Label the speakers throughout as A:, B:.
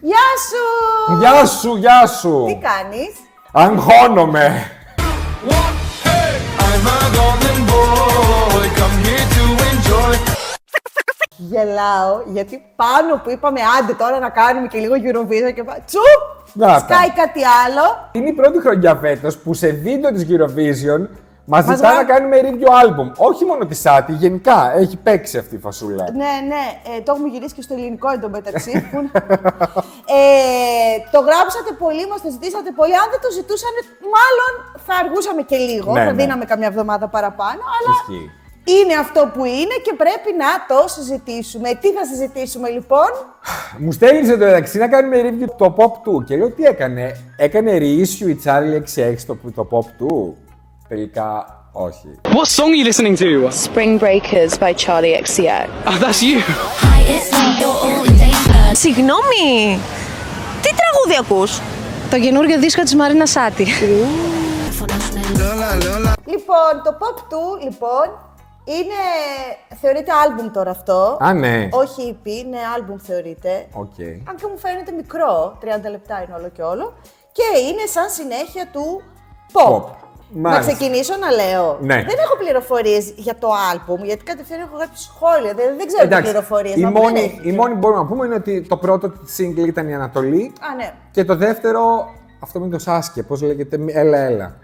A: Γεια σου!
B: Γεια σου, γεια σου!
A: Τι κάνεις?
B: Αγχώνομαι!
A: Γελάω, γιατί πάνω που είπαμε άντε τώρα να κάνουμε και λίγο Eurovision και τσουπ! Σκάει κάτι άλλο.
B: Είναι η πρώτη χρονιά φέτος που σε βίντεο της Eurovision μας ζητά να κάνουμε review album. Όχι μόνο τη Σάτι, γενικά έχει παίξει αυτή η φασούλα.
A: Ναι, το έχουμε γυρίσει και στο ελληνικό εντωμεταξύ. Το γράψατε πολύ, μας το ζητήσατε πολύ. Αν δεν το ζητούσαν, μάλλον θα αργούσαμε και λίγο. Θα δίναμε καμιά εβδομάδα παραπάνω. Αλλά είναι αυτό που είναι και πρέπει να το συζητήσουμε. Τι θα συζητήσουμε λοιπόν?
B: Μου στέλνησε το μεταξύ να κάνουμε review το pop του και λέω τι έκανε. Έκανε reissue η Charlie XX το pop του. Τελικά όχι.
C: What song are you listening to?
D: Spring Breakers by Charlie XCX.
C: Oh, that's you.
D: Συγγνώμη, τι τραγούδι ακούς? Το καινούργιο δίσκο της Μαρίνα Σάτι.
A: Λοιπόν, το pop του, θεωρείται άλμπουμ τώρα αυτό.
B: Α, ναι.
A: Όχι EP, είναι άλμπουμ θεωρείται.
B: Okay.
A: Αν και μου φαίνεται μικρό, 30 λεπτά είναι όλο και όλο. Και είναι σαν συνέχεια του pop. Να ξεκινήσω να λέω.
B: Ναι.
A: Δεν έχω πληροφορίες για το άλμπουμ, γιατί κατευθείαν έχω γράψει σχόλια. Δεν ξέρω τι πληροφορίες.
B: Η μόνη που μπορούμε να πούμε είναι ότι το πρώτο single ήταν η Ανατολή.
A: Α, ναι.
B: Και το δεύτερο, αυτό με το Σάσκε, πώς λέγεται, έλα.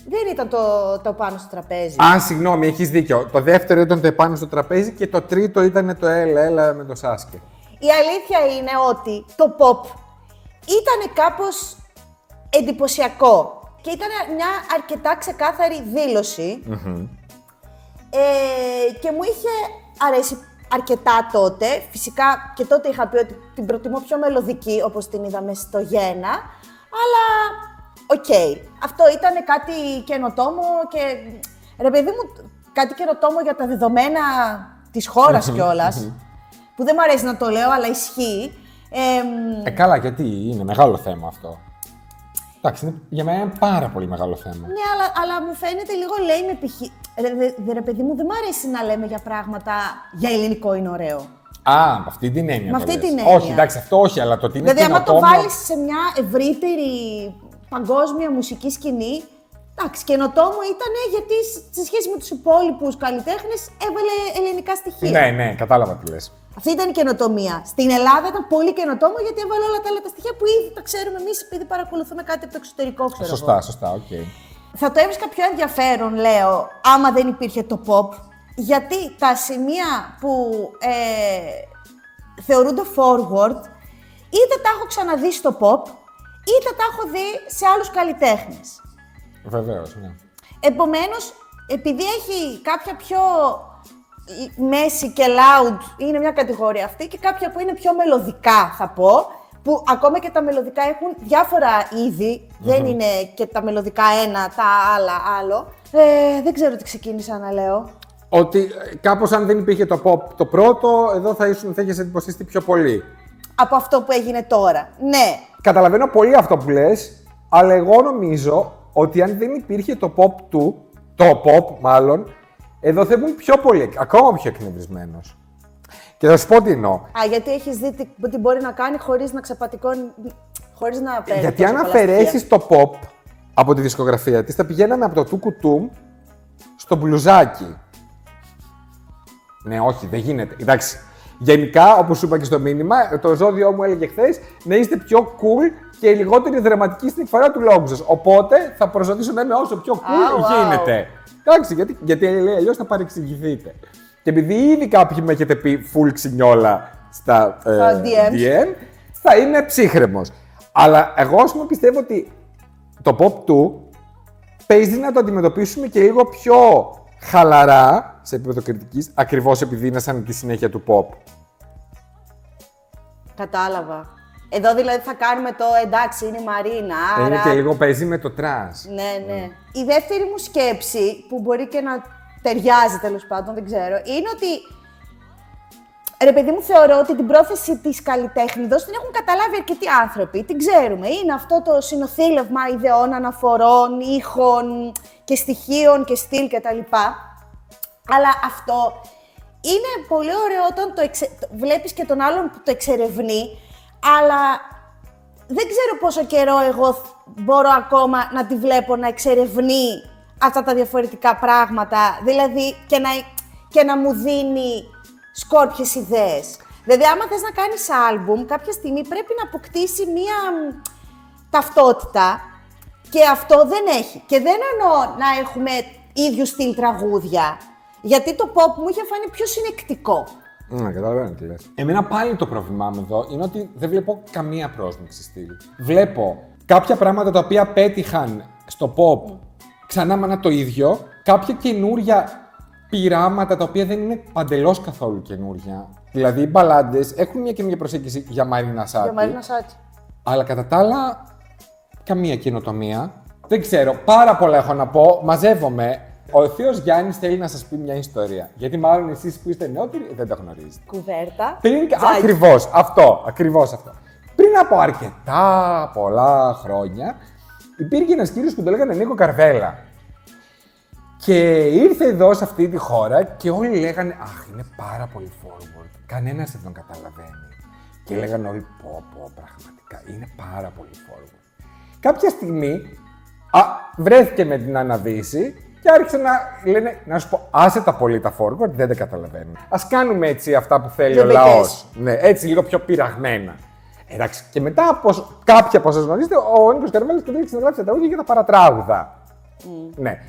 A: Δεν ήταν το πάνω στο τραπέζι.
B: Α, συγγνώμη, έχεις δίκιο. Το δεύτερο ήταν το επάνω στο τραπέζι και το τρίτο ήταν το έλα με το Σάσκε.
A: Η αλήθεια είναι ότι το pop ήταν κάπως εντυπωσιακό. Και ήταν μια αρκετά ξεκάθαρη δήλωση και μου είχε αρέσει αρκετά τότε. Φυσικά και τότε είχα πει ότι την προτιμώ πιο μελωδική, όπως την είδαμε στο Γένα. Αλλά, αυτό ήταν κάτι καινοτόμο και, ρε παιδί μου, κάτι καινοτόμο για τα δεδομένα της χώρας κιόλας. Που δεν μου αρέσει να το λέω, αλλά ισχύει.
B: Καλά, γιατί είναι μεγάλο θέμα αυτό. Εντάξει, για μένα είναι πάρα πολύ μεγάλο θέμα.
A: Ναι, αλλά μου φαίνεται λίγο lame ρε παιδί μου, δεν μου αρέσει να λέμε για πράγματα για ελληνικό είναι ωραίο.
B: Α, με αυτή την έννοια.
A: Με αυτή την έννοια.
B: Όχι, εντάξει, αυτό όχι, αλλά το ότι είναι
A: δηλαδή, άμα το βάλεις σε μια ευρύτερη παγκόσμια μουσική σκηνή, εντάξει, καινοτόμο ήταν γιατί σε σχέση με τους υπόλοιπους καλλιτέχνες έβαλε ελληνικά στοιχεία.
B: Ναι, κατάλαβα τι λες.
A: Αυτή ήταν η καινοτομία. Στην Ελλάδα ήταν πολύ καινοτόμο γιατί έβαλε όλα τα άλλα τα στοιχεία που ήδη τα ξέρουμε εμείς επειδή παρακολουθούμε κάτι από το εξωτερικό, ξέρω.
B: Σωστά, οκ.
A: Θα το έβρισκα πιο ενδιαφέρον, λέω, άμα δεν υπήρχε το pop, γιατί τα σημεία που θεωρούνται forward, είτε τα έχω ξαναδεί στο pop, είτε τα έχω δει σε άλλους καλλιτέχνες.
B: Βεβαίως, ναι.
A: Επομένως, επειδή έχει κάποια πιο μέση και loud, είναι μια κατηγορία αυτή, και κάποια που είναι πιο μελωδικά, θα πω, που ακόμα και τα μελωδικά έχουν διάφορα είδη, δεν είναι και τα μελωδικά ένα, τα άλλα άλλο. Δεν ξέρω τι ξεκίνησα να λέω.
B: Ότι κάπως αν δεν υπήρχε το pop το πρώτο, εδώ θα είχες εντυπωσιαστεί πιο πολύ.
A: Από αυτό που έγινε τώρα, ναι.
B: Καταλαβαίνω πολύ αυτό που λες, αλλά εγώ νομίζω ότι αν δεν υπήρχε το pop μάλλον, εδώ θα ήμουν πιο πολύ, ακόμα πιο εκνευρισμένος. Και θα σου πω τι εννοώ.
A: Γιατί έχεις δει τι μπορεί να κάνει χωρίς να ξεπατικώνει, χωρίς να παίρνει.
B: Γιατί αν αφαιρέσεις το pop από τη δισκογραφία της, θα πηγαίναμε από το τουκουτούμ στο μπλουζάκι. Ναι, όχι, δεν γίνεται. Εντάξει, γενικά, όπως σου είπα και στο μήνυμα, το ζώδιό μου έλεγε χθες να είστε πιο cool και λιγότερη δραματική στην εκφορά του λόγου σας. Οπότε θα προσπαθήσω να είμαι όσο πιο cool γίνεται. Εντάξει, γιατί λέει αλλιώς θα παρεξηγηθείτε. Και επειδή ήδη κάποιοι με έχετε πει full ξινιόλα στα DM, θα είμαι ψύχρεμος. Αλλά εγώ, ας πούμε, πιστεύω ότι το pop του παίζει να το αντιμετωπίσουμε και λίγο πιο χαλαρά σε επίπεδο κριτικής, ακριβώς επειδή είναι σαν τη συνέχεια του pop.
A: Κατάλαβα. Εδώ δηλαδή θα κάνουμε το εντάξει, είναι η Μαρίνα, άρα...
B: Είναι και λίγο παίζει με το τρανς.
A: Ναι. Η δεύτερη μου σκέψη, που μπορεί και να ταιριάζει τέλος πάντων, δεν ξέρω, είναι ότι, ρε παιδί μου, θεωρώ ότι την πρόθεση της καλλιτέχνηδος την έχουν καταλάβει αρκετοί άνθρωποι, την ξέρουμε. Είναι αυτό το συνοθήλευμα ιδεών, αναφορών, ήχων και στοιχείων και στυλ κτλ. Αλλά αυτό είναι πολύ ωραίο όταν βλέπεις και τον άλλον που το εξερευνεί, αλλά δεν ξέρω πόσο καιρό εγώ μπορώ ακόμα να τη βλέπω να εξερευνεί αυτά τα διαφορετικά πράγματα, δηλαδή και να μου δίνει σκόρπιες ιδέες. Δηλαδή, άμα θες να κάνεις άλμπουμ, κάποια στιγμή πρέπει να αποκτήσει μία ταυτότητα και αυτό δεν έχει. Και δεν εννοώ να έχουμε ίδιου στυλ τραγούδια, γιατί το pop μου είχε φανεί πιο συνεκτικό.
B: Καταλαβαίνω τι λες. Εμένα πάλι το πρόβλημά μου εδώ είναι ότι δεν βλέπω καμία πρόσμιξη στυλ. Βλέπω κάποια πράγματα τα οποία πέτυχαν στο pop ξανά μάνα το ίδιο, κάποια καινούρια πειράματα τα οποία δεν είναι παντελώς καθόλου καινούρια. Δηλαδή οι μπαλάντες έχουν μια καινούργια προσέγγιση για Μαρίνα Σάτι.
A: Για Μαρίνα Σάτι.
B: Αλλά κατά τα άλλα, καμία καινοτομία. Δεν ξέρω, πάρα πολλά έχω να πω. Μαζεύομαι. Ο Θείος Γιάννης θέλει να σας πει μια ιστορία. Γιατί μάλλον εσείς που είστε νεότεροι δεν τα γνωρίζετε.
A: Κουβέρτα.
B: Ακριβώς αυτό. Πριν από αρκετά πολλά χρόνια, υπήρχε ένας κύριος που το λέγανε Νίκο Καρβέλα. Και ήρθε εδώ σε αυτή τη χώρα και όλοι λέγανε «Αχ, είναι πάρα πολύ forward, κανένας δεν τον καταλαβαίνει». Και λέγανε όλοι «Πω, πραγματικά, είναι πάρα πολύ forward». Κάποια στιγμή βρέθηκε με την Αναβίση και άρχισε να λένε «Να σου πω, άσε τα πολύ τα forward, δεν τα καταλαβαίνουν. Ας κάνουμε έτσι αυτά που θέλει ο λαός». Ναι, έτσι λίγο πιο πειραγμένα. Εντάξει, και μετά, κάποια από εσάς γνωρίζετε, ο Νίκος Καρβέλας κατέληξε να γράψει τα τραγούδια για τα παρατράγουδα. Ναι.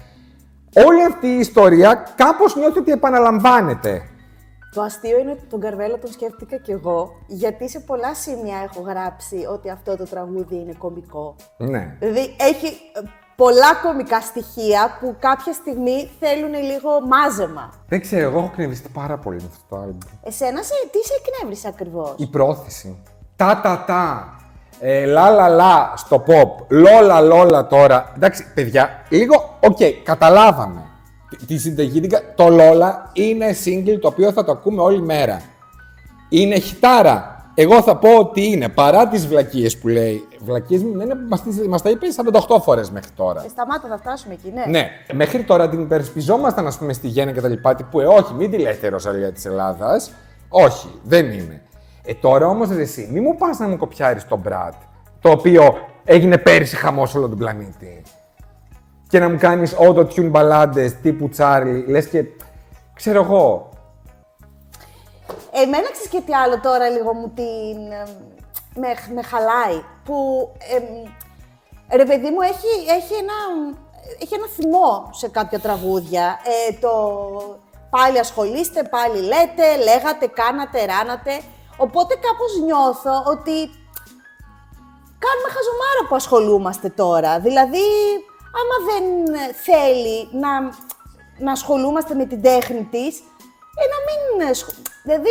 B: Όλη αυτή η ιστορία κάπως νιώθω ότι επαναλαμβάνεται.
A: Το αστείο είναι ότι τον Καρβέλα τον σκέφτηκα κι εγώ, γιατί σε πολλά σημεία έχω γράψει ότι αυτό το τραγούδι είναι κωμικό.
B: Ναι.
A: Δηλαδή έχει πολλά κωμικά στοιχεία που κάποια στιγμή θέλουν λίγο μάζεμα.
B: Δεν ξέρω, εγώ έχω εκνευριστεί πάρα πολύ με αυτό το άλμπομ.
A: Εσένα τι σε εκνεύρισε ακριβώς?
B: Η πρόθεση. Τα. Λα στο pop. Λόλα τώρα. Εντάξει, παιδιά, λίγο, καταλάβαμε. Τη συνταγή, το Λόλα είναι single το οποίο θα το ακούμε όλη μέρα. Είναι χιτάρα. Εγώ θα πω ότι είναι, παρά τις βλακίες που λέει. Βλακίες μου λένε, μας τα είπε 48 φορές μέχρι τώρα.
A: Σταμάτα, θα φτάσουμε εκεί, ναι.
B: Ναι, μέχρι τώρα την υπερασπιζόμασταν, ας πούμε, στη Γέννα και τα λοιπά, που όχι, μην τη λέτε Ρωσαλία της Ελλάδας. Όχι, δεν είναι. Τώρα όμως, εσύ, μη μου πας να μου κοπιάρεις τον Μπρατ, το οποίο έγινε πέρυσι χαμός όλο τον πλανήτη. Και να μου κάνεις auto-tune μπαλάντες τύπου Τσάρλι, λες και, ξέρω εγώ.
A: Εμένα ξέρεις και τι άλλο τώρα λίγο μου με χαλάει, που ρε παιδί μου έχει ένα θυμό σε κάποια τραγούδια, το πάλι ασχολείστε, πάλι λέτε, λέγατε, κάνατε, ράνατε, οπότε κάπως νιώθω ότι κάνουμε χαζομάρα που ασχολούμαστε τώρα, δηλαδή άμα δεν θέλει να ασχολούμαστε με την τέχνη της, να μην. Δηλαδή,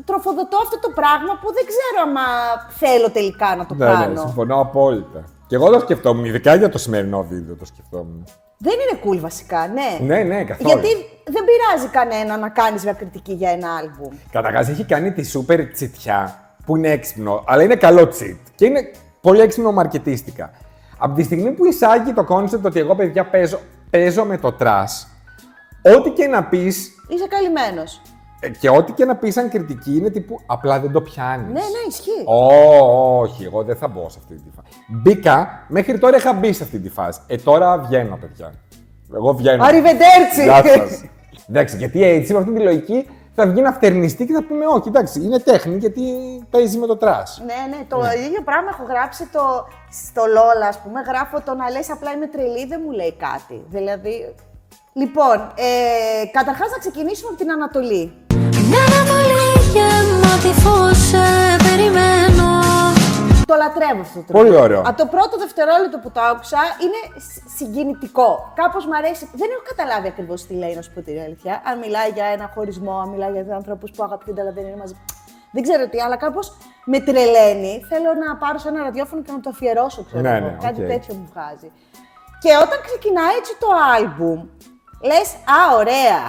A: τροφοδοτώ αυτό το πράγμα που δεν ξέρω άμα θέλω τελικά να το κάνω.
B: Ναι, συμφωνώ απόλυτα. Και εγώ το σκεφτόμουν, ειδικά για το σημερινό βίντεο το σκεφτόμουν.
A: Δεν είναι cool βασικά, ναι.
B: Ναι, καθόλου.
A: Γιατί δεν πειράζει κανένα να κάνεις μια κριτική για ένα άλμπουμ.
B: Καταρχάς, έχει κάνει τη σούπερ τσιτιά που είναι έξυπνο, αλλά είναι καλό τσιτ. Και είναι πολύ έξυπνο μαρκετίστικα. Από τη στιγμή που εισάγει το κόνσεπτ ότι εγώ, παιδιά, παίζω με το τρας, ό,τι και να πεις.
A: Είσαι καλυμμένος.
B: Και ό,τι και να πεις σαν κριτική είναι τύπου απλά δεν το πιάνεις.
A: Ναι, ισχύει.
B: Όχι, εγώ δεν θα μπω σε αυτή τη φάση. Μπήκα, μέχρι τώρα είχα μπει σε αυτή τη φάση. Τώρα βγαίνω, παιδιά. Εγώ βγαίνω.
A: Arrivederci!
B: Γεια σας. Εντάξει, γιατί έτσι με αυτή τη λογική θα βγει να φτερνιστεί και θα πούμε: όχι, εντάξει, είναι τέχνη γιατί παίζει με το τρας.
A: Ναι, το ίδιο πράγμα έχω γράψει στο Λόλα, ας πούμε. Γράφω το να λες απλά είμαι τρελή, δεν μου λέει κάτι. Δηλαδή. Λοιπόν, καταρχάς να ξεκινήσουμε από την Ανατολή.
C: Μια Ανατολή γεμάτη φως, περιμένω.
A: Το λατρεύω αυτό το τραγούδι.
B: Πολύ ωραίο.
A: Από το πρώτο δευτερόλεπτο που το άκουσα είναι συγκινητικό. Κάπως μ' αρέσει. Δεν έχω καταλάβει ακριβώς τι λέει, να σου πω την αλήθεια. Αν μιλάει για ένα χωρισμό, αν μιλάει για ανθρώπους που αγαπιούνται αλλά δεν είναι μαζί. Δεν ξέρω τι, αλλά κάπως με τρελαίνει. Θέλω να πάρω σε ένα ραδιόφωνο και να το αφιερώσω, ξέρω εγώ. Κάτι τέτοιο μου βγάζει. Και όταν ξεκινάει έτσι το άλμπουμ, λες, ωραία.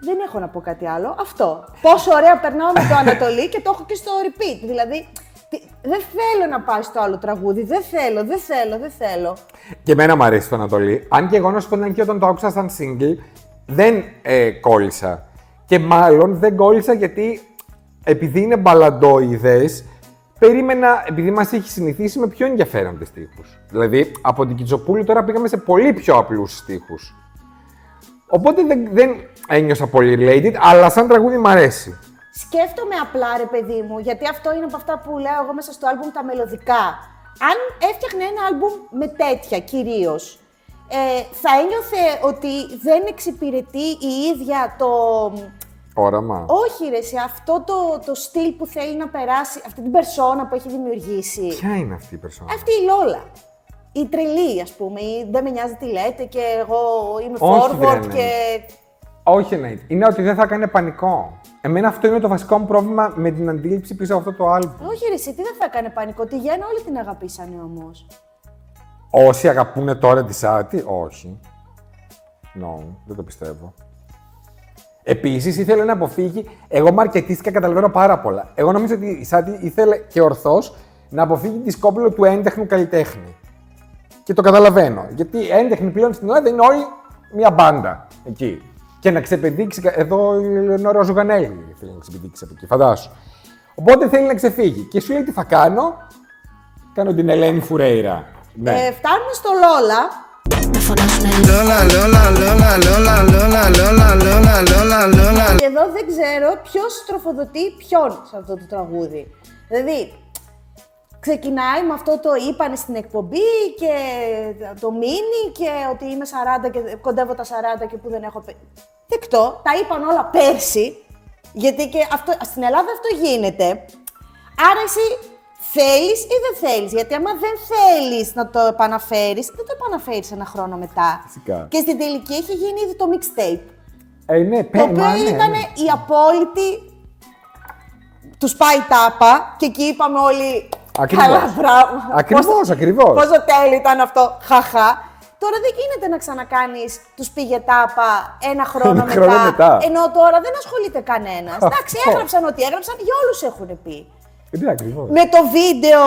A: Δεν έχω να πω κάτι άλλο. Αυτό. Πόσο ωραία περνάω με το Ανατολή και το έχω και στο repeat. Δηλαδή, δεν θέλω να πάει στο άλλο τραγούδι. Δεν θέλω.
B: Και εμένα μου αρέσει το Ανατολή. Αν και εγώ να σου πω την αλήθεια, όταν το άκουσα σαν single, δεν κόλλησα. Και μάλλον δεν κόλλησα γιατί επειδή είναι μπαλαντόιδες, περίμενα, επειδή μας έχει συνηθίσει με πιο ενδιαφέροντες στίχους. Δηλαδή, από την Κιτσοπούλου τώρα πήγαμε σε πολύ πιο απλούς στίχους. Οπότε δεν ένιωσα πολύ related, αλλά σαν τραγούδι μ' αρέσει.
A: Σκέφτομαι απλά, ρε παιδί μου, γιατί αυτό είναι από αυτά που λέω εγώ μέσα στο άλμπουμ τα μελωδικά. Αν έφτιαχνε ένα άλμπουμ με τέτοια κυρίως, θα ένιωθε ότι δεν εξυπηρετεί η ίδια το...
B: Όραμα.
A: Όχι ρε, σε αυτό το στυλ που θέλει να περάσει, αυτή την περσόνα που έχει δημιουργήσει.
B: Ποια είναι αυτή η περσόνα?
A: Αυτή η Λόλα. Η τρελή, ας πούμε, η δεν με νοιάζει τι λέτε και εγώ είμαι
B: Όχι,
A: forward
B: δεν
A: και...
B: Όχι, ναι. Είναι ότι δεν θα κάνει πανικό. Εμένα αυτό είναι το βασικό μου πρόβλημα με την αντίληψη πίσω από αυτό το άλμπομ.
A: Όχι ρε, εσύ τι δεν θα έκανε πανικό, τη Γέννα όλοι την αγαπήσανε όμως.
B: Όσοι αγαπούνε τώρα τη Σάτι, όχι. No, δεν το πιστεύω. Επίσης ήθελε να αποφύγει. Εγώ μαρκετίστηκα, καταλαβαίνω πάρα πολλά. Εγώ νομίζω ότι η Σάτι ήθελε και ορθώς να αποφύγει τη σκόπουλο του έντεχνου καλλιτέχνη. Και το καταλαβαίνω. Γιατί έντεχνοι πλέον στην Ελλάδα είναι όλοι μια μπάντα εκεί. Και να ξεπηδήξει. Εδώ η Λεωνόρα Ζουγανέλη θέλει να ξεπηδήξει από εκεί, φαντάσου. Οπότε θέλει να ξεφύγει. Και σου λέει τι θα κάνω. Κάνω την Ελένη Φουρέιρα. Ναι.
A: Φτάνουμε στο Λόλα.
C: Με φωνάζουνε
A: Και εδώ δεν ξέρω ποιος τροφοδοτεί ποιον σε αυτό το τραγούδι. Δηλαδή, ξεκινάει με αυτό το είπανε στην εκπομπή και το μίνι και ότι είμαι 40 και κοντεύω τα 40 και που δεν έχω δεκτό. Τα είπαν όλα πέρσι, γιατί και αυτό, στην Ελλάδα αυτό γίνεται. Άρα εσύ θέλεις ή δεν θέλεις, γιατί άμα δεν θέλεις να το επαναφέρεις, δεν το επαναφέρεις ένα χρόνο μετά.
B: Φυσικά.
A: Και στην τελική έχει γίνει ήδη το mixtape.
B: Ναι,
A: Το οποίο ήταν η απόλυτη. Τους πάει τάπα και εκεί είπαμε όλοι.
B: Ακριβώς.
A: Καλά, μπράβο.
B: Ακριβώς.
A: Πόσο τέλειο ήταν αυτό. Χαχά. Τώρα δεν γίνεται να ξανακάνεις τους πήγε τάπα ένα χρόνο μετά. Ενώ τώρα δεν ασχολείται κανένας. Εντάξει, έγραψαν ό,τι έγραψαν, για όλους έχουν πει.
B: Ναι, ακριβώς.
A: Με το βίντεο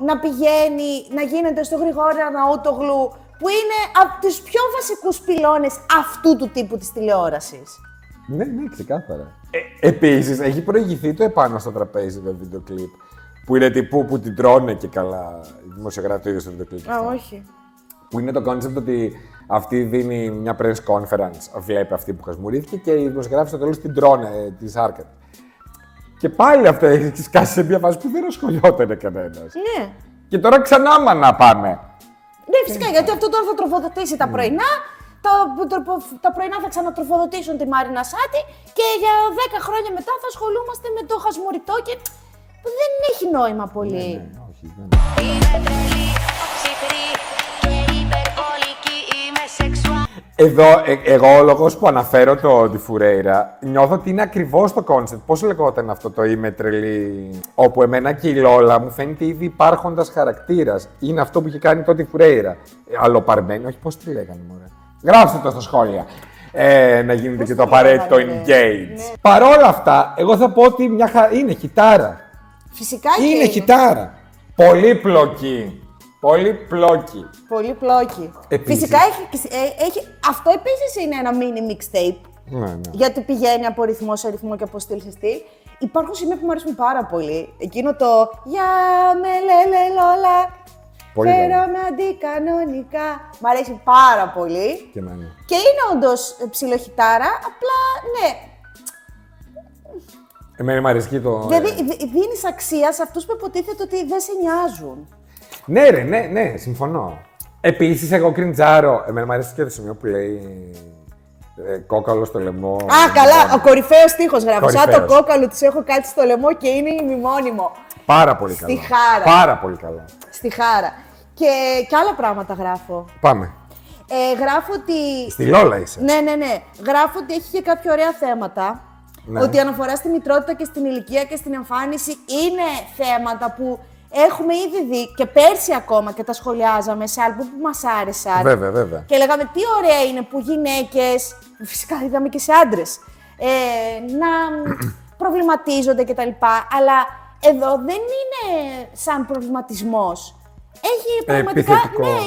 A: να πηγαίνει, να γίνεται στο Γρηγόρη Αρναούτογλου, που είναι από τους πιο βασικούς πυλώνες αυτού του τύπου της τηλεόρασης.
B: Ναι, ξεκάθαρα. Επίσης, έχει προηγηθεί το επάνω στο τραπέζι το βίντεο κλιπ. Που είναι τύπου που την τρώνε και καλά. Οι δημοσιογράφοι το είδε στο βίντεο κλιπ.
A: Όχι.
B: Που είναι το concept ότι αυτή δίνει μια press conference, βλέπει αυτή που χασμουρήθηκε και οι δημοσιογράφοι στο τέλος την τρώνε, τη σάρκα. Και πάλι αυτό έχει σκάσει σε μια φάση που δεν ασχολιόταν κανένας.
A: Ναι.
B: Και τώρα ξανά να πάμε.
A: Ναι, φυσικά, γιατί αυτό τώρα θα τροφοδοτήσει τα πρωινά. Τα πρωινά θα ξανατροφοδοτήσουν τη Μάρινα Σάτι και για 10 χρόνια μετά θα ασχολούμαστε με το χασμουριτό και δεν έχει νόημα πολύ.
B: Ναι, όχι, δεν. Εδώ, εγώ ο λόγος που αναφέρω τη Φουρέιρα, νιώθω ότι είναι ακριβώς το κόνσεπτ. Πώς λεγόταν αυτό το είμαι τρελή, όπου εμένα και η Λόλα μου φαίνεται ήδη υπάρχοντας χαρακτήρας. Είναι αυτό που είχε κάνει τότε η Φουρέιρα. Αλλοπαρμένη, όχι πώς τη λέγανε μωρέ. Γράψτε το στα σχόλια. Να γίνεται και το απαραίτητο engage. Ναι. Παρόλα αυτά, εγώ θα πω ότι είναι χιτάρα.
A: Φυσικά και
B: είναι χιτάρα. Πολύπλοκη. Πολύπλοκη.
A: Πολύπλοκη.
B: Επίσης.
A: Φυσικά έχει. Αυτό επίσης είναι ένα mini mixtape.
B: Ναι.
A: Γιατί πηγαίνει από ρυθμό σε ρυθμό και από στυλ σε στυλ. Υπάρχουν σημεία που μου αρέσουν πάρα πολύ. Εκείνο το «Για με λέλε Λόλα». Φέρομαι αντικανονικά. Μ' αρέσει πάρα πολύ.
B: Και, ναι.
A: Και είναι όντως ψιλοχιτάρα, απλά ναι.
B: Εμένα μου αρέσει και το.
A: Δηλαδή δίνεις αξία σε αυτούς που υποτίθεται ότι δεν σε νοιάζουν.
B: Ναι, ρε, ναι, συμφωνώ. Επίσης, εγώ κριντζάρω. Εμένα μου αρέσει και το σημείο που λέει κόκαλο στο λαιμό.
A: Α, καλά, ο κορυφαίος στίχος γράφω. Σαν το κόκαλο της έχω κάτι στο λαιμό και είναι ημιμόνιμο.
B: Πάρα πολύ καλά.
A: Στη χάρα.
B: Πάρα πολύ καλά.
A: Στη χάρα. Και άλλα πράγματα γράφω.
B: Πάμε.
A: Γράφω ότι.
B: Στη Λόλα είσαι.
A: Ναι. Γράφω ότι έχει και κάποια ωραία θέματα.
B: Ναι.
A: Ότι αναφορά στη μητρότητα και στην ηλικία και στην εμφάνιση είναι θέματα που έχουμε ήδη δει και πέρσι ακόμα και τα σχολιάζαμε σε άλμπου που μας άρεσαν.
B: Βέβαια.
A: Και λέγαμε τι ωραία είναι που γυναίκες, φυσικά είδαμε και σε άντρες, να προβληματίζονται κτλ. Αλλά εδώ δεν είναι σαν προβληματισμός. Έχει πραγματικά,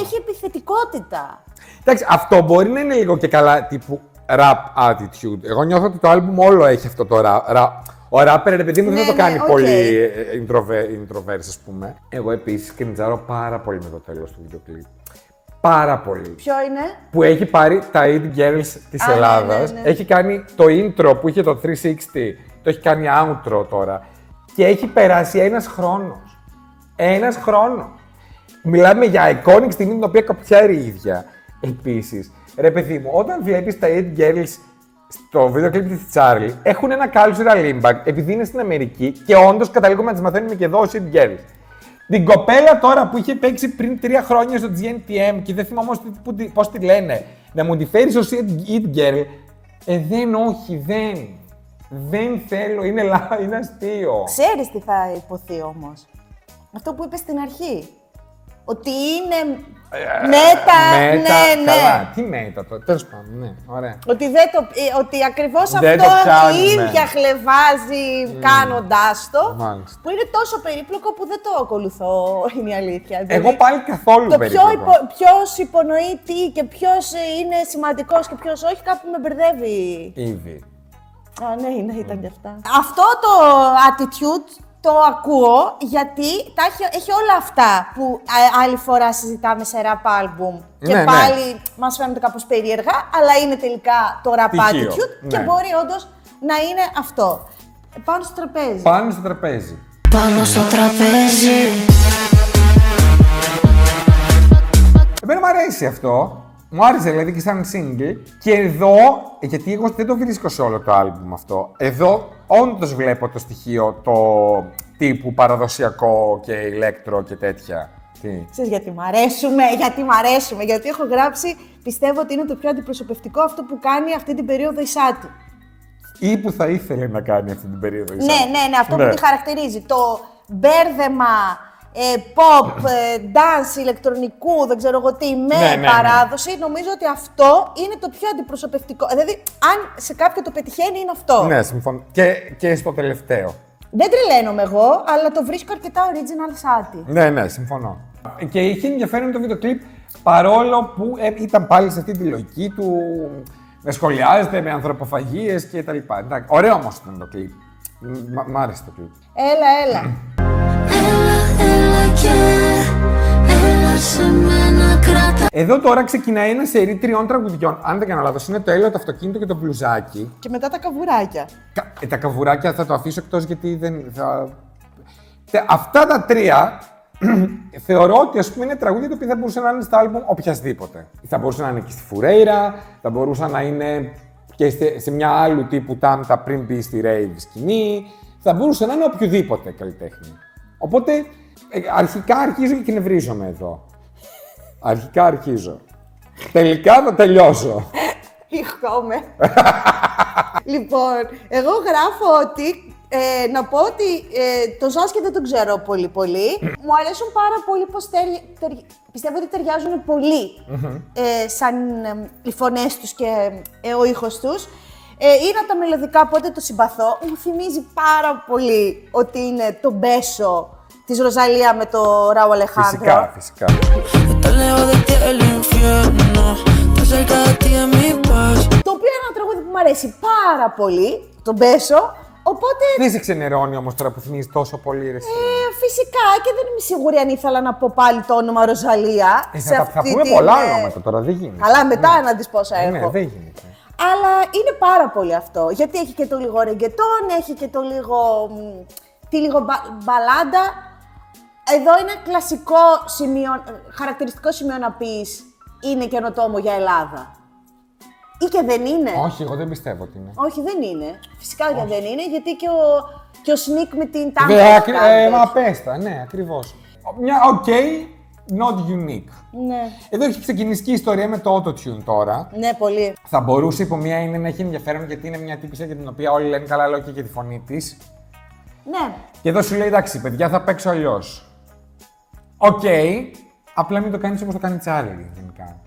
A: έχει επιθετικότητα.
B: Εντάξει, αυτό μπορεί να είναι λίγο και καλά τύπου rap attitude. Εγώ νιώθω ότι το άλμπουμ όλο έχει αυτό το rap. Ο ράπερ, ρε παιδί μου, δεν
A: Ναι,
B: το κάνει
A: ναι, οκ.
B: πολύ introvert, ας πούμε. Εγώ επίσης κρινιζάρω πάρα πολύ με το τέλος του βίντεο κλιπ. Πάρα πολύ.
A: Ποιο είναι?
B: Που έχει πάρει τα It Girls της
A: ναι,
B: Ελλάδας.
A: ναι, ναι.
B: Έχει κάνει το intro που είχε το 360. Το έχει κάνει outro τώρα. Και έχει περάσει ένας χρόνος. Ένας χρόνος. Μιλάμε για iconic στιγμή την οποία καπιάρει η ίδια. Επίσης, ρε παιδί μου, όταν βλέπεις τα It Girls στο βίντεο κλιπ της Charlie, έχουν ένα cultural impact επειδή είναι στην Αμερική και όντως καταλήγουμε να τις μαθαίνουμε και εδώ ως It Girls. Την κοπέλα τώρα που είχε παίξει πριν 3 χρόνια στο GNTM και δεν θυμάμαι πώς τη λένε, να μου τη φέρεις ως It Girl, δεν, όχι, δεν. Δεν θέλω, είναι αστείο.
A: Ξέρεις τι θα υποθεί όμως. Αυτό που είπες στην αρχή. Ότι είναι μέτα, ναι.
B: Καλά, τι μέτα τώρα, τέλος πάντων, ναι, ωραία.
A: Ότι ακριβώς
B: Δεν
A: αυτό
B: το πιάνουμε.
A: η ίδια χλεβάζει κάνοντάς το.
B: Μάλιστα.
A: Που είναι τόσο περίπλοκο που δεν το ακολουθώ, είναι η αλήθεια.
B: Εγώ πάλι καθόλου
A: Το
B: περίπλοκο.
A: ποιος υπονοεί τι και ποιος είναι σημαντικός και ποιος όχι, κάπου με μπερδεύει.
B: Ήδη.
A: Α, ναι, ήταν κι αυτά. Αυτό το attitude το ακούω γιατί έχει όλα αυτά που άλλη φορά συζητάμε σε rap album και
B: Ναι,
A: πάλι μας φαίνονται κάπως περίεργα, αλλά είναι τελικά το rap
B: Στοιχείο,
A: attitude και
B: ναι.
A: μπορεί όντως να είναι αυτό. Πάνω στο τραπέζι.
B: Πάνω στο τραπέζι.
C: Πάνω στο τραπέζι.
B: Εμένα μου αρέσει αυτό. Μου άρεσε δηλαδή και σαν single. Και εδώ, γιατί εγώ δεν το βρίσκω σε όλο το άλμπουμ αυτό. Εδώ όντως βλέπω το στοιχείο το τύπου παραδοσιακό και ηλέκτρο και τέτοια. Τι.
A: Ξέρεις γιατί μ' αρέσουμε, γιατί έχω γράψει, πιστεύω ότι είναι το πιο αντιπροσωπευτικό αυτό που κάνει αυτή την περίοδο η Σάτι.
B: Ή που θα ήθελε να κάνει αυτή την περίοδο.
A: Ναι, αυτό που τη χαρακτηρίζει. Το μπέρδεμα pop, dance, ηλεκτρονικού, δεν ξέρω εγώ τι, με
B: Ναι.
A: παράδοση, νομίζω ότι αυτό είναι το πιο αντιπροσωπευτικό. Δηλαδή, αν σε κάποιο το πετυχαίνει, είναι αυτό.
B: Ναι, συμφωνώ. Και στο τελευταίο.
A: Δεν τρελαίνομαι εγώ, αλλά το βρίσκω αρκετά original Σάτι.
B: Ναι, συμφωνώ. Και είχε ενδιαφέρον το βίντεο κλιπ παρόλο που ήταν πάλι σε αυτή τη λογική του να σχολιάζεται με ανθρωποφαγίες και τα λοιπά. Εντάξει, ωραίο όμως ήταν το κλιπ. Μ' άρεσε το κλιπ.
A: Έλα.
C: Έλα και έλα σε μένα κράτα.
B: Εδώ τώρα ξεκινάει ένα σερί 3 τραγουδιών. Αν δεν κάνω λάθος, είναι το Έλεο, το αυτοκίνητο και το μπλουζάκι.
A: Και μετά τα καβουράκια.
B: Τα καβουράκια θα το αφήσω εκτός γιατί δεν θα... Αυτά τα 3 θεωρώ ότι ας πούμε είναι τραγούδια τα οποία θα μπορούσαν να είναι στα άλμπουμ οποιασδήποτε. Θα μπορούσαν να είναι και στη Φουρέιρα, θα μπορούσαν να είναι και σε μια άλλου τύπου τάμτα πριν μπει στη rave σκηνή. Θα μπορούσαν να είναι οποιοδήποτε καλλιτέχνη. Οπότε αρχικά αρχίζω και κνευρίζομαι εδώ. Αρχικά αρχίζω. Τελικά θα τελειώσω.
A: Ηχόμαι. Λοιπόν, εγώ γράφω ότι, να πω ότι το Ζάσκι δεν τον ξέρω πολύ. Μου αρέσουν πάρα πολύ πως πιστεύω ότι ταιριάζουν πολύ σαν οι φωνές τους και ο ήχος τους. Είναι από τα μελωδικά, οπότε το συμπαθώ. Μου θυμίζει πάρα πολύ ότι είναι το Μπέσο της Ροζαλία με το Ράου Αλεχάνδρο.
B: Φυσικά.
A: Το οποίο είναι ένα τραγούδι που μου αρέσει πάρα πολύ, το Μπέσο. Οπότε.
B: Δεν σε ξενερώνει όμως τώρα που θυμίζει τόσο πολύ ρε.
A: Φυσικά και δεν είμαι σίγουρη αν ήθελα να πω πάλι το όνομα Ροζαλία.
B: Θα πούμε πολλά ώματα τώρα, δεν γίνεται.
A: Καλά, μετά να της πω όσα έχω.
B: Ναι, δεν γίνεται.
A: Αλλά είναι πάρα πολύ αυτό. Γιατί έχει και το λίγο ρεγκετόν, έχει και το λίγο. τη λίγο μπαλάντα. Εδώ είναι κλασικό σημείο, χαρακτηριστικό σημείο να πεις είναι καινοτόμο για Ελλάδα. Ή και δεν είναι.
B: Όχι, εγώ δεν πιστεύω ότι είναι.
A: Όχι, δεν είναι. Φυσικά και δεν είναι, γιατί και ο Σνίκ με την τάμπα.
B: Μα πέστα, ναι, ακριβώς. Μια not unique.
A: Ναι.
B: Εδώ έχει ξεκινήσει και η ιστορία με το autotune τώρα.
A: Ναι, πολύ.
B: Θα μπορούσε υπό μία είναι να έχει ενδιαφέρον γιατί είναι μια τύπισσα για την οποία όλοι λένε καλά λόγια για τη φωνή της.
A: Ναι.
B: Και εδώ σου λέει εντάξει, παιδιά, θα παίξω αλλιώς. Απλά μην το κάνεις όπως το κάνει Τσάρλι γενικά.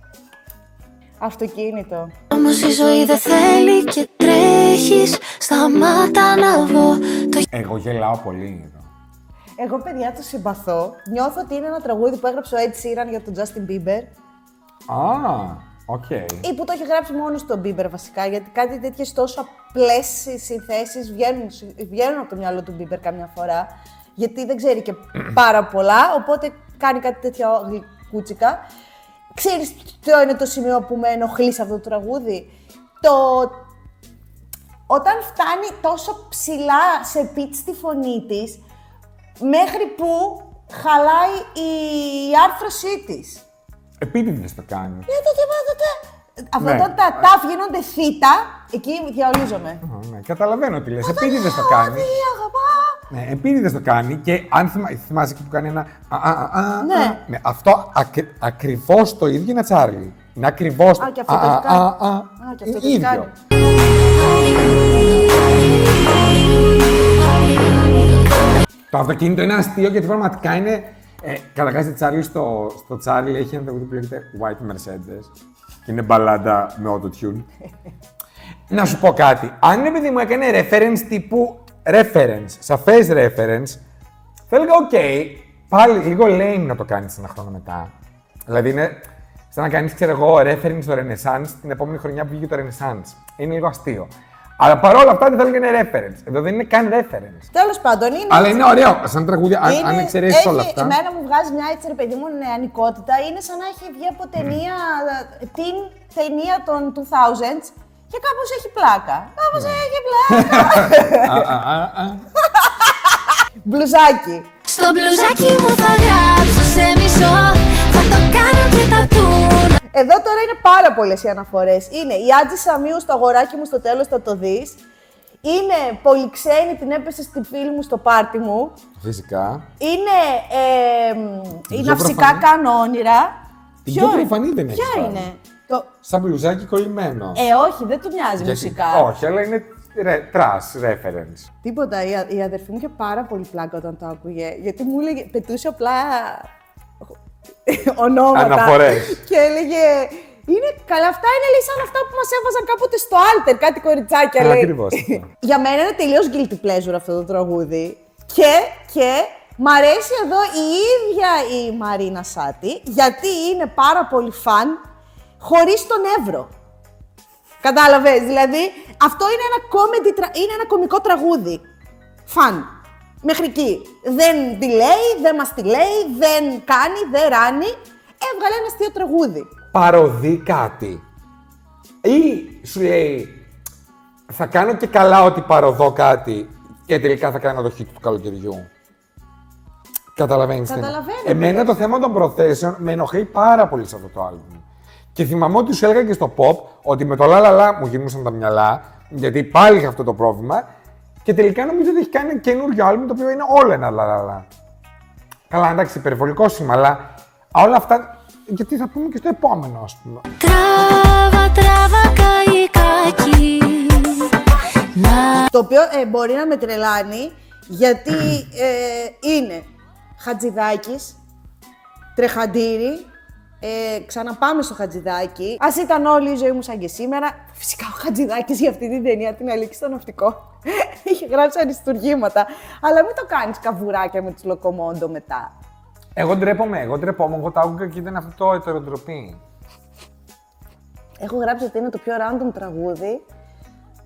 A: Αυτοκίνητο.
C: Όμως η ζωή δεν θέλει και τρέχεις. Σταμάτα να δω το.
B: Εγώ γελάω πολύ εδώ.
A: Εγώ, παιδιά, το συμπαθώ. Νιώθω ότι είναι ένα τραγούδι που έγραψε ο Ed Sheeran για τον Justin Bieber.
B: Α, Okay.
A: Ή που το έχει γράψει μόνο στον Bieber βασικά, γιατί κάτι τέτοιες τόσο απλές συνθέσεις βγαίνουν από το μυαλό του Bieber καμιά φορά, γιατί δεν ξέρει και πάρα πολλά, οπότε κάνει κάτι τέτοιο γλυκούτσικα. Ξέρεις ποιο είναι το σημείο που με ενοχλεί σε αυτό το τραγούδι? Όταν φτάνει τόσο ψηλά σε pitch τη φωνή της, μέχρι που χαλάει η άρθρωσή της.
B: Επίτηδες το κάνει.
A: Αυτό
B: Ναι.
A: τα ταφ γίνονται θήτα, εκεί διαολίζομαι.
B: Ναι, καταλαβαίνω τι λες. Επίτηδες το κάνει. Ναι, επίτηδες το κάνει και αν θυμάσαι εκεί που κάνει ένα
A: Ναι.
B: ναι, αυτό ακριβώς το ίδιο είναι Τσάρλι. Είναι ακριβώς
A: Α, και αυτό το έχει κάνει. Και αυτό το έχει
B: ίδιο.
A: κάνει.
B: Το αυτοκίνητο είναι αστείο γιατί πραγματικά είναι. Καταρχάς, η Τσάρλι στο Τσάρλι έχει ένα τραγούδι που λέγεται White Mercedes. Είναι μπαλάντα με autotune. Να σου πω κάτι. Αν επειδή μου έκανε reference τύπου reference, σαφές reference, θα έλεγα οκ, πάλι λίγο lame να το κάνεις ένα χρόνο μετά. Δηλαδή είναι σαν να κάνεις, ξέρω εγώ, reference στο Renaissance την επόμενη χρονιά που βγήκε το Renaissance. Είναι λίγο αστείο. Αλλά παρόλα αυτά δεν θα έλεγα είναι reference. Εδώ δεν είναι καν reference.
A: Τέλος πάντων, είναι.
B: Αλλά είναι ωραίο. Σαν τραγούδια, αν εξαιρέσεις όλα αυτά.
A: Εμένα μου βγάζει μια έτσι, ρε παιδί μου, νεανικότητα. Είναι σαν να έχει βγει από ταινία, την ταινία των 2000s και κάπως έχει πλάκα. Κάπως έχει πλάκα. Μπλουζάκι.
C: Στο μπλουζάκι μου θα γράψω σε μισό, θα το κάνω και τα τούνα.
A: Εδώ τώρα είναι πάρα πολλές οι αναφορές. Είναι η Άτζη Σαμίου στο αγοράκι μου στο τέλος θα το δεις. Είναι Πολυξένη, την έπεσε στη φίλη μου στο πάρτι μου.
B: Φυσικά.
A: Είναι η
B: πιο
A: Ναυσικά
B: προφανή.
A: κάνω όνειρα.
B: Την πιο προφανή δεν έχεις
A: Ποια
B: βάλει.
A: είναι?
B: Σαν μπλουζάκι κολλημένο.
A: Όχι, δεν του μοιάζει μουσικά.
B: Όχι, αλλά είναι trash reference.
A: Τίποτα. Η αδερφή μου είχε πάρα πολύ πλάκα όταν το άκουγε. Γιατί μου έλεγε, πετούσε απλά ονόματα.
B: Αναφορές.
A: Και έλεγε, είναι καλά, αυτά είναι λέει, σαν αυτά που μας έβαζαν κάποτε στο Alter, κάτι κοριτσάκια λέει.
B: Ακριβώς αυτό.
A: Για μένα είναι τελείως guilty pleasure αυτό το τραγούδι. Και μ' αρέσει εδώ η ίδια η Μαρίνα Σάτι, γιατί είναι πάρα πολύ φαν, χωρίς τον Εύρο. Κατάλαβες, δηλαδή αυτό είναι είναι ένα κωμικό τραγούδι. Φαν. Μέχρι εκεί. Δεν τη λέει, δεν μας τη λέει, δεν κάνει, δεν ράνει. Έβγαλε ένα αστείο τραγούδι.
B: Παροδεί κάτι. Ή σου λέει, θα κάνω και καλά ότι παροδώ κάτι και τελικά θα κάνω το hit του καλοκαιριού. Καταλαβαίνεις τι είναι.
A: Καταλαβαίνω.
B: Εμένα το θέμα των προθέσεων με ενοχλεί πάρα πολύ σε αυτό το άλμπουμ. Και θυμάμαι ότι σου έλεγα και στο pop ότι με το λαλαλα μου γυρνούσαν τα μυαλά, γιατί πάλι είχα αυτό το πρόβλημα. Και τελικά νομίζω ότι έχει κάνει ένα καινούριο άλμπουμ το οποίο είναι όλο ένα λαλαλα. Καλά, εντάξει, υπερβολικό σήμα, αλλά όλα αυτά. Γιατί θα πούμε και στο επόμενο, ας πούμε.
C: Τράβα καηκάκι.
A: Το οποίο μπορεί να με τρελάνει, γιατί είναι Χατζηδάκης, Τρεχαντήρι, ξαναπάμε στο Χατζηδάκη. Ας ήταν όλη η ζωή μου σαν και σήμερα. Φυσικά ο Χατζηδάκης για αυτή την ταινία, την Αλήξη στο Ναυτικό, είχε γράψει αριστουργήματα. Αλλά μην το κάνεις καβουράκια με τους Λοκομόντο μετά.
B: Εγώ ντρέπομαι, εγώ τα άκουγα και ήταν αυτό το ετεροτροπή.
A: Έχω γράψει ότι είναι το πιο random τραγούδι,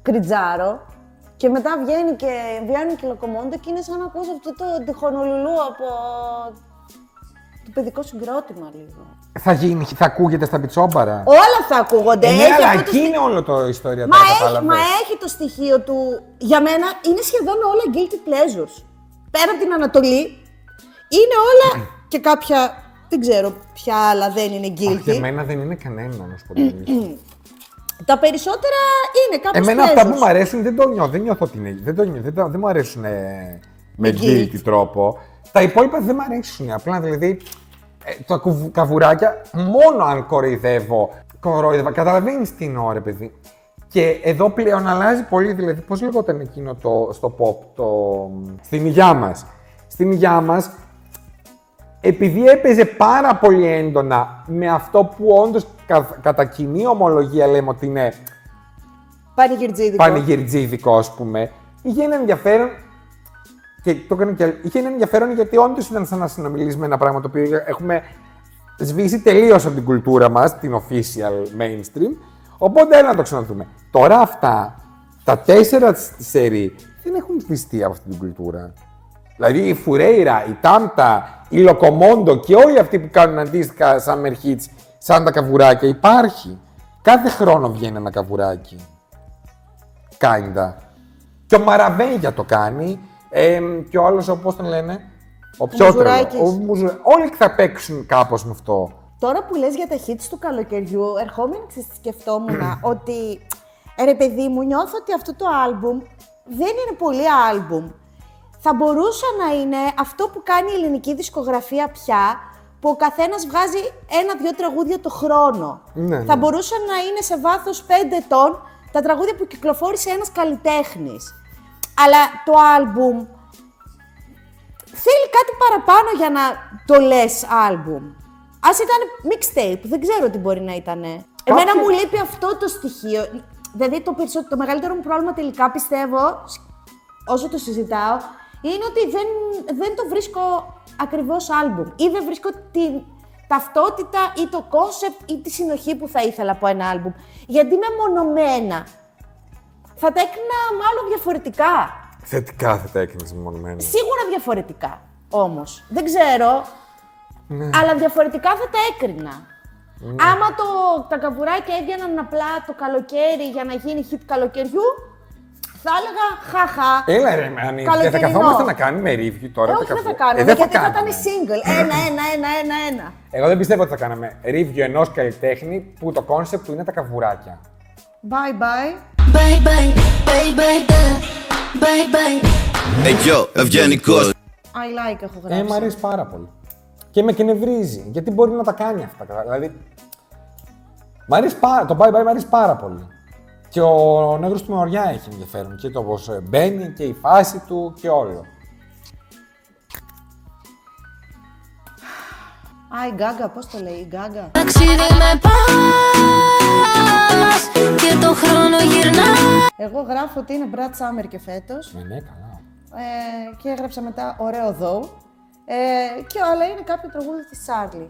A: κριτζάρο, και μετά βγαίνουν και Λοκομόντο και είναι σαν να ακούς αυτό το τυχονολουλού από το παιδικό συγκρότημα λίγο.
B: Θα ακούγεται στα πιτσόμπαρα.
A: Όλα θα ακούγονται.
B: Ναι,
A: έχει
B: αλλά
A: αυτό το
B: εκεί είναι όλο το ιστορία
A: Μα,
B: τώρα,
A: έχει,
B: κατάλαβες.
A: μα έχει το στοιχείο του. Για μένα είναι σχεδόν όλα guilty pleasures. Πέρα από την Ανατολή, είναι όλα και κάποια. Δεν ξέρω ποια άλλα δεν είναι guilty.
B: Για μένα δεν είναι κανένα, να σου πω την αλήθεια.
A: Τα περισσότερα είναι κάπως
B: Εμένα αυτά που
A: pleasures.
B: μου αρέσουν δεν νιώθω ότι είναι. Δεν μου αρέσουν με guilty τρόπο. Τα υπόλοιπα δεν μου αρέσουν. Απλά δηλαδή τα καβουράκια, μόνο αν κοροϊδεύω. Καταλαβαίνεις τι είναι ρε παιδί. Και εδώ πλέον αλλάζει πολύ, δηλαδή πώς λεγόταν εκείνο στο pop, στην υγειά μας. Στην υγειά μας, επειδή έπαιζε πάρα πολύ έντονα με αυτό που όντως κατά κοινή ομολογία λέμε ότι είναι πανηγυρτζίδικο, ας πούμε, είχε ένα ενδιαφέρον και το έκανε και είχε ένα ενδιαφέρον γιατί όντως ήταν σαν να συνομιλείς με ένα πράγμα το οποίο έχουμε σβήσει τελείως από την κουλτούρα μας, την official mainstream, οπότε έλα να το ξαναδούμε. Τώρα αυτά, τα 4 σερί, δεν έχουν σβηστεί από αυτή την κουλτούρα. Δηλαδή η Φουρέιρα, η Τάμτα, η Λοκομόντο και όλοι αυτοί που κάνουν αντίστοιχα summer hits σαν τα καβουράκια υπάρχει. Κάθε χρόνο βγαίνει ένα καβουράκι. Kinda. Και ο Μαραβέγια το κάνει. Και ο άλλος, πώς τον λένε, ο πιο τρελός. Όλοι θα παίξουν κάπως με αυτό.
A: Τώρα που λες για τα hits του καλοκαιριού, ερχόμενη σκεφτόμουν ότι ρε παιδί μου, νιώθω ότι αυτό το άλμπουμ δεν είναι πολύ άλμπουμ. Θα μπορούσε να είναι αυτό που κάνει η ελληνική δισκογραφία πια, που ο καθένας βγάζει 1-2 τραγούδια το χρόνο.
B: Ναι.
A: Θα μπορούσε να είναι σε βάθος 5 ετών τα τραγούδια που κυκλοφόρησε ένας καλλιτέχνης. Αλλά το άλμπουμ θέλει κάτι παραπάνω για να το λες άλμπουμ. Ας ήταν mixtape, δεν ξέρω τι μπορεί να ήταν. Εμένα μου λείπει αυτό το στοιχείο. Δηλαδή το μεγαλύτερο μου πρόβλημα τελικά, πιστεύω, όσο το συζητάω, είναι ότι δεν το βρίσκω ακριβώς άλμπουμ. Ή δεν βρίσκω την ταυτότητα ή το κόνσεπτ ή τη συνοχή που θα ήθελα από ένα άλμπουμ. Γιατί μεμονωμένα θα τα έκρινα μάλλον διαφορετικά.
B: Θετικά θα τα έκρινες μεμονωμένα.
A: Σίγουρα διαφορετικά όμως. Δεν ξέρω, αλλά διαφορετικά θα τα έκρινα. Άμα τα καβουράκια έβγαιναν απλά το καλοκαίρι για να γίνει hit καλοκαιριού, θα έλεγα χαχα.
B: Έλα ρε Μάνι, δεν θα καθόμαστε να κάνουμε review τώρα.
A: Όχι, δεν θα κάνουμε, γιατί θα ήταν single. Ένα.
B: Εγώ δεν πιστεύω ότι θα κάναμε review ενός καλλιτέχνη που το concept του είναι τα καβουράκια.
A: Bye bye.
C: Bye bye, bye bye, bye bye.
E: Ευγενικός.
A: I like έχω γράψει.
B: Μ' αρέσει πάρα πολύ. Και με εκνευρίζει, γιατί μπορεί να τα κάνει αυτά. Δηλαδή, το bye bye μ' αρέσει πάρα πολύ. Και ο Νέγρος του Μεωριά έχει ενδιαφέρον. Και το πώς μπαίνει και η φάση του και όλο.
A: Α, η Γκάγκα, πώς το λέει, η Γκάγκα.
C: Ταξίδι με πας και το χρόνο γυρνά.
A: Εγώ γράφω ότι είναι Brad Summer και φέτος.
B: Ναι, καλά.
A: Και έγραψα μετά ωραίο though. Και άλλα είναι κάποιο τραγούδι της Charlie.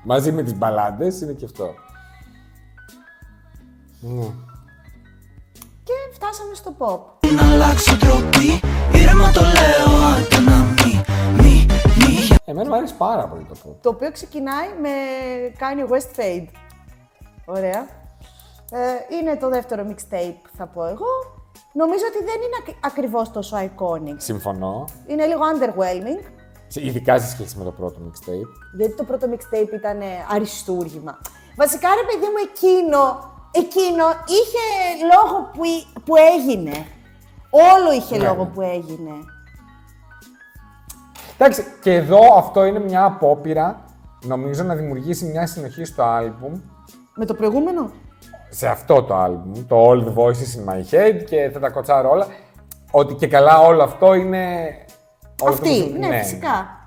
B: Μαζί με τις μπαλάντες είναι και αυτό. Ναι.
A: Και φτάσαμε στο pop.
E: Να αλλάξω τροπή, ήρεμα το λέω, άντε να μη.
B: Εμένα μου αρέσει πάρα πολύ το pop.
A: Το οποίο ξεκινάει με Kanye West Fade. Ωραία. Είναι το δεύτερο mixtape, θα πω εγώ. Νομίζω ότι δεν είναι ακριβώς τόσο iconic.
B: Συμφωνώ.
A: Είναι λίγο underwhelming.
B: Ειδικά σε σχέση με το πρώτο mixtape.
A: Γιατί το πρώτο mixtape ήταν αριστούργημα. Βασικά, ρε παιδί μου, εκείνο είχε λόγο που έγινε. Όλο είχε λόγο που έγινε.
B: Εντάξει, και εδώ αυτό είναι μια απόπειρα, νομίζω, να δημιουργήσει μια συνοχή στο άλμπουμ.
A: Με το προηγούμενο.
B: Σε αυτό το άλμπουμ, το All the Voices in My Head, και θα τα κοτσάρω όλα. Ότι και καλά όλο αυτό είναι...
A: Αυτή, ναι, φυσικά.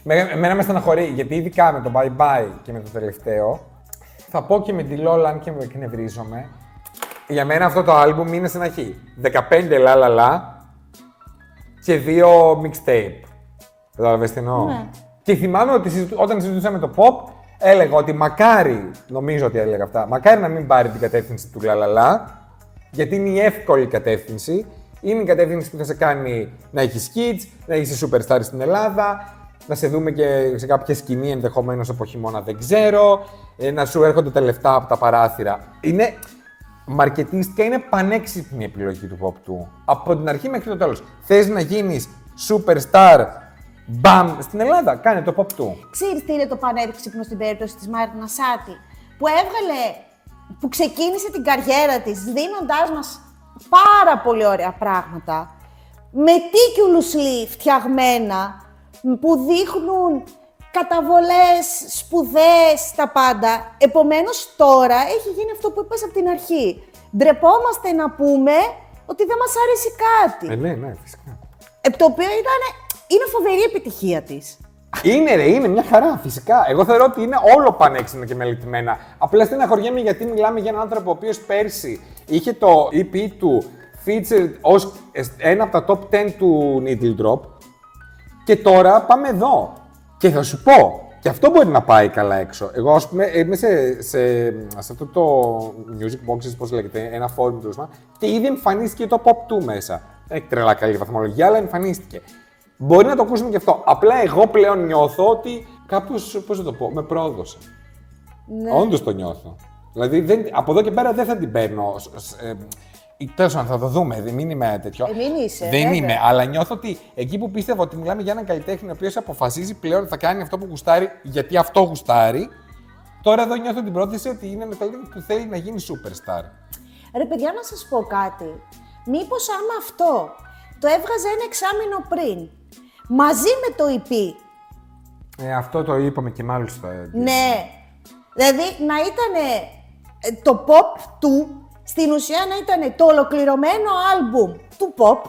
B: Εμένα με στεναχωρεί, γιατί ειδικά με το Bye Bye και με το τελευταίο, θα πω και με τη Lola, αν και με εκνευρίζομαι, για μένα αυτό το άλμπουμ είναι σαν να έχει 15 La La La και 2 mixtape. Κατάλαβες τι εννοώ.
A: Ναι.
B: Και θυμάμαι ότι όταν συζητούσαμε το pop, έλεγα ότι μακάρι, νομίζω ότι έλεγα αυτά, μακάρι να μην πάρει την κατεύθυνση του La La La, γιατί είναι η εύκολη κατεύθυνση. Είναι η κατεύθυνση που θα σε κάνει να έχεις hits, να είσαι superstar στην Ελλάδα, να σε δούμε και σε κάποια σκηνή ενδεχομένως από χειμώνα, δεν ξέρω, να σου έρχονται τα λεφτά από τα παράθυρα. Είναι μαρκετίστικα, είναι πανέξυπνη η επιλογή του pop του. Από την αρχή μέχρι το τέλος. Θες να γίνεις superstar, μπαμ, στην Ελλάδα, κάνε το pop του.
A: Ξέρεις τι είναι το πανέξυπνο στην περίπτωση της Μάρινα Σάτι, που ξεκίνησε την καριέρα της δίνοντάς μας πάρα πολύ ωραία πράγματα, meticulously φτιαγμένα, που δείχνουν καταβολές, σπουδές, τα πάντα. Επομένως τώρα έχει γίνει αυτό που είπες από την αρχή. Ντρεπόμαστε να πούμε ότι δεν μας αρέσει κάτι.
B: Ναι, φυσικά.
A: Το οποίο είναι φοβερή επιτυχία της.
B: Είναι μια χαρά, φυσικά. Εγώ θεωρώ ότι είναι όλο πανέξυπνα και μελετημένα. Απλά στεναχωριέμαι γιατί μιλάμε για έναν άνθρωπο ο οποίος πέρσι είχε το EP του featured ως ένα από τα top 10 του Needle Drop. Και τώρα πάμε εδώ. Και θα σου πω, και αυτό μπορεί να πάει καλά έξω. Εγώ, ας πούμε, είμαι σε αυτό το music boxes, πώς λέγεται, ένα forum του, και ήδη εμφανίστηκε το pop 2 μέσα. Δεν έχει τρελά καλή βαθμολογία, αλλά εμφανίστηκε. Μπορεί να το ακούσουμε και αυτό. Απλά εγώ πλέον νιώθω ότι κάπως, πώς θα το πω, με πρόδωσε.
A: Ναι.
B: Όντως το νιώθω. Δηλαδή, από εδώ και πέρα δεν θα την παίρνω. Τέλος πάντων, θα το δούμε. Δεν είμαι τέτοιο.
A: Μην είσαι.
B: Δεν
A: βέβαια.
B: είμαι. Αλλά νιώθω ότι εκεί που πίστευα ότι μιλάμε για έναν καλλιτέχνη ο οποίος αποφασίζει πλέον ότι θα κάνει αυτό που γουστάρει, γιατί αυτό γουστάρει. Τώρα εδώ νιώθω την πρόθεση ότι είναι ένα καλλιτέχνη που θέλει να γίνει superstar.
A: Ρε παιδιά, να σας πω κάτι. Μήπως άμα αυτό το έβγαζε ένα εξάμηνο πριν, μαζί με το EP.
B: Αυτό το είπαμε και μάλιστα.
A: Ναι. Δηλαδή να ήταν το pop του, στην ουσία να ήταν το ολοκληρωμένο άλμπουμ του pop,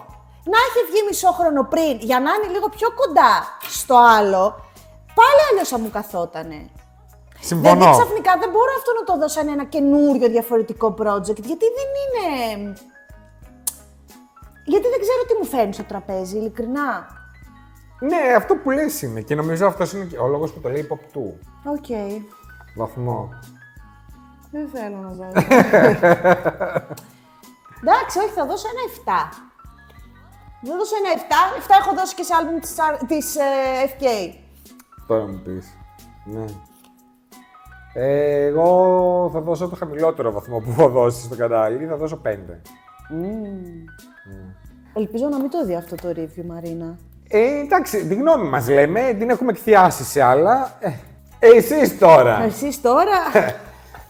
A: να έχει βγει μισό χρόνο πριν, για να είναι λίγο πιο κοντά στο άλλο, πάλι αλλιώς θα μου καθότανε.
B: Συμφωνώ.
A: Δηλαδή ξαφνικά δεν μπορώ αυτό να το δω σαν ένα καινούριο διαφορετικό project, γιατί δεν είναι... Γιατί δεν ξέρω τι μου φέρνει στο τραπέζι, ειλικρινά.
B: Ναι, αυτό που λες είναι και νομίζω αυτός είναι και ο λόγος που το λέει pop 2.
A: Οκ.
B: Βαθμό.
A: Δεν θέλω να δω. Εντάξει, όχι, θα δώσω ένα 7. Θα δώσω ένα 7. 7 έχω δώσει και σε άλμπουμ της FK.
B: Τώρα μου πεις. Ναι. Εγώ θα δώσω το χαμηλότερο βαθμό που έχω δώσει στο κανάλι, θα δώσω 5.
A: Ελπίζω να μην το δει αυτό το review, Μαρίνα.
B: Εντάξει, τη γνώμη μας λέμε, την έχουμε εκθιάσει σε άλλα. Εσείς τώρα.
A: Εσείς τώρα.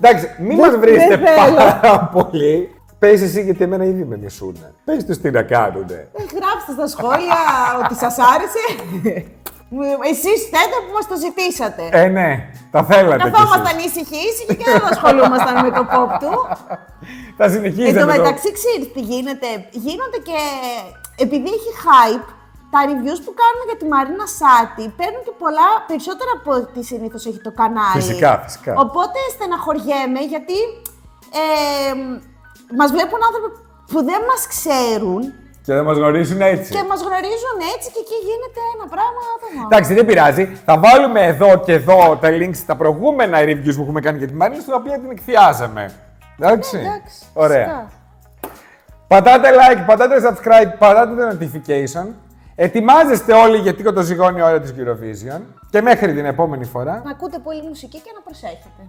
B: Εντάξει, μην μας βρίσετε πάρα πολύ. Πες εσύ γιατί εμένα ήδη με μισούνε. Πες τους τι να κάνουνε.
A: Γράψτε στα σχόλια ότι σας άρεσε. Εσείς θέτε που μας το ζητήσατε.
B: Ναι, τα θέλατε κι εσείς.
A: Καθόμασταν ήσυχοι και δεν ασχολούμασταν με το pop του.
B: Θα συνεχίζετε.
A: Εν τω μεταξύ, ξέρεις τι γίνεται. Γίνονται και. Επειδή έχει hype, τα reviews που κάνουμε για τη Μαρίνα Σάτι παίρνουν και πολλά περισσότερα από ό,τι συνήθως έχει το κανάλι.
B: Φυσικά.
A: Οπότε στεναχωριέμαι γιατί μας βλέπουν άνθρωποι που δεν μας ξέρουν.
B: Και δεν μας γνωρίζουν έτσι.
A: Και μας γνωρίζουν έτσι και εκεί γίνεται ένα πράγμα.
B: Εντάξει, δεν πειράζει. Θα βάλουμε εδώ και εδώ τα links στα προηγούμενα reviews που έχουμε κάνει για τη Μαρίνα, στην οποία την εκθιάζαμε. Εντάξει.
A: Εντάξει.
B: Ωραία.
A: Φυσικά.
B: Πατάτε like, πατάτε subscribe, πατάτε το notification. Ετοιμάζεστε όλοι γιατί το ζυγώνει η ώρα της Eurovision. Και μέχρι την επόμενη φορά.
A: Να ακούτε πολύ μουσική και να προσέχετε.